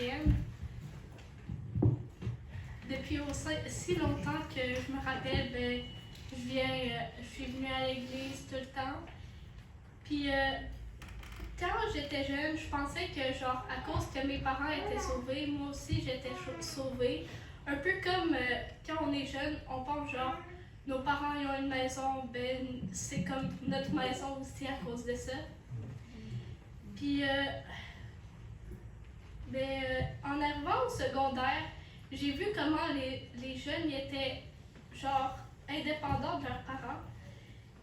chrétienne depuis aussi longtemps que je me rappelle, je suis venue à l'église tout le temps. Puis quand j'étais jeune, je pensais que genre à cause que mes parents étaient sauvés, moi aussi j'étais sauvée. Un peu comme quand on est jeune, on pense genre nos parents ils ont une maison, c'est comme notre maison aussi à cause de ça. Puis en arrivant au secondaire, j'ai vu comment les jeunes ils étaient genre indépendants de leurs parents.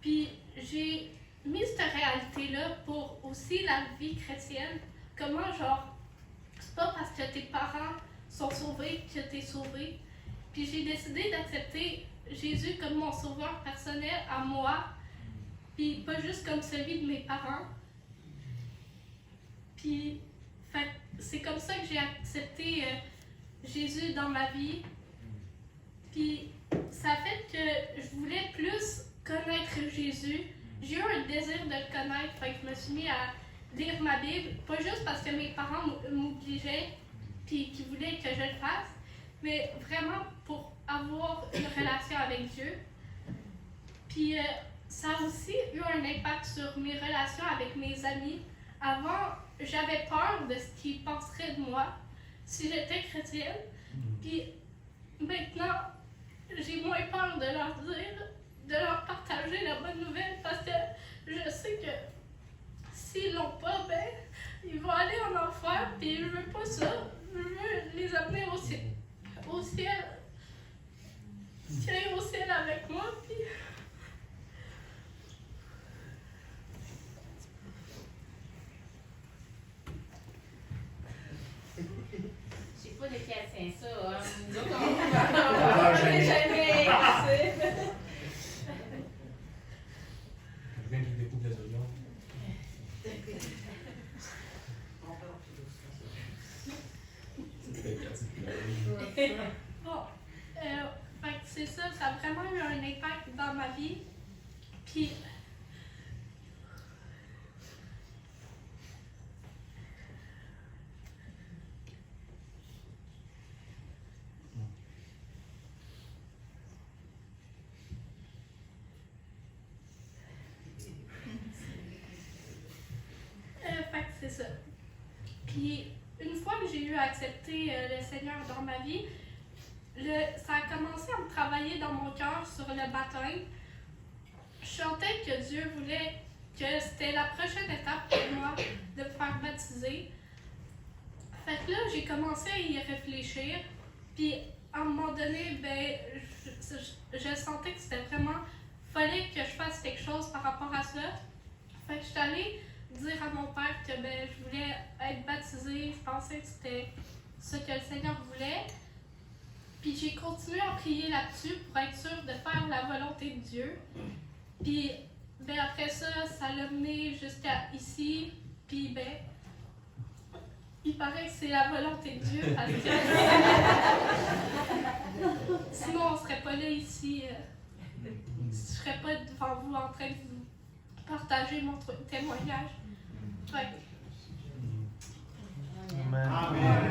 Puis j'ai mis cette réalité-là pour aussi la vie chrétienne. Comment genre, c'est pas parce que tes parents sont sauvés que t'es sauvé. Puis j'ai décidé d'accepter Jésus comme mon sauveur personnel à moi. Puis pas juste comme celui de mes parents. Puis c'est comme ça que j'ai accepté Jésus dans ma vie. Puis ça a fait que je voulais plus connaître Jésus. J'ai eu un désir de le connaître, fait que je me suis mis à lire ma Bible, pas juste parce que mes parents m'obligeaient puis qu'ils voulaient que je le fasse, mais vraiment pour avoir une relation avec Dieu. Puis ça a aussi eu un impact sur mes relations avec mes amis. Avant, j'avais peur de ce qu'ils penseraient de moi si j'étais chrétienne. Puis maintenant, j'ai moins peur de leur dire, de leur partager la bonne nouvelle parce que je sais que s'ils l'ont pas, ils vont aller en enfer. Puis je veux pas ça. Je veux les amener au ciel. Au ciel. Tiens au ciel avec moi. Puis pas de c'est ça, hein. Nous autres, on n'est jamais assez. Je viens de découvrir les oignons. bon, fait que c'est ça, ça a vraiment eu un impact dans ma vie. Puis c'est ça. Puis, une fois que j'ai eu à accepter le Seigneur dans ma vie, ça a commencé à me travailler dans mon cœur sur le baptême. Je sentais que Dieu voulait que c'était la prochaine étape pour moi de me faire baptiser. Fait que là, j'ai commencé à y réfléchir. Puis, à un moment donné, je sentais que c'était vraiment... fallait que je fasse quelque chose par rapport à ça. Fait que je suis allée dire à mon père que je voulais être baptisée, je pensais que c'était ce que le Seigneur voulait. Puis j'ai continué à prier là-dessus pour être sûre de faire la volonté de Dieu. Puis après ça, ça l'a mené jusqu'à ici. Puis il paraît que c'est la volonté de Dieu parce que sinon on serait pas là ici. Je serais pas devant vous en train de vous partager mon témoignage. Ouais. Amen. Amen.